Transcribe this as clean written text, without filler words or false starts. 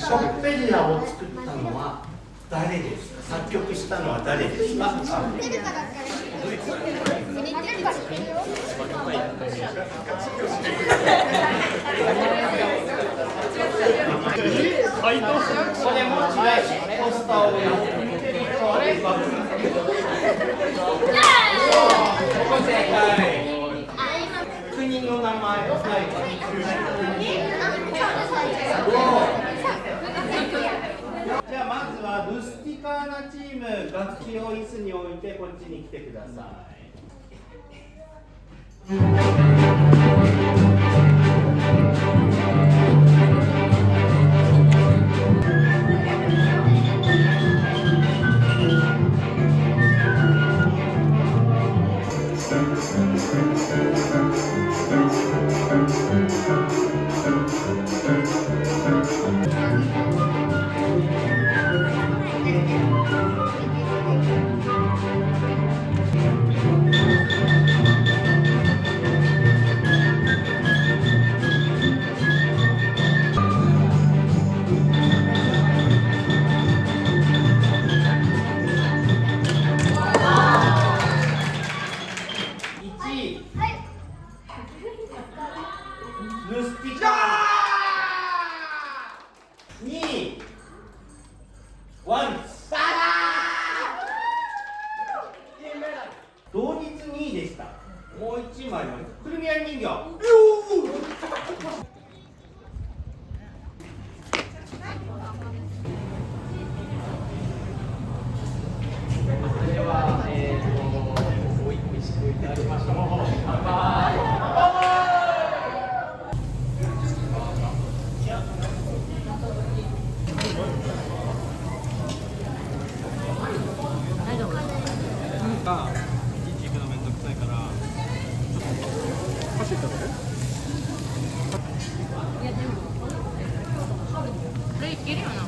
ショッペンナを作ったのは誰ですか？作曲したのは誰ですか？これも違い、ポスターをやってる人はここ正解。国の名前を書いてじゃあまずはルスティカーナチーム、楽器を椅子に置いてこっちに来てください。ルスティカー2ワン同日2位でした。もう1枚あります。くるみ割り人形では、おいしくいただきましょう。乾杯。一日行くのめんどくさいから走ったの？いやでもこれいけるよな。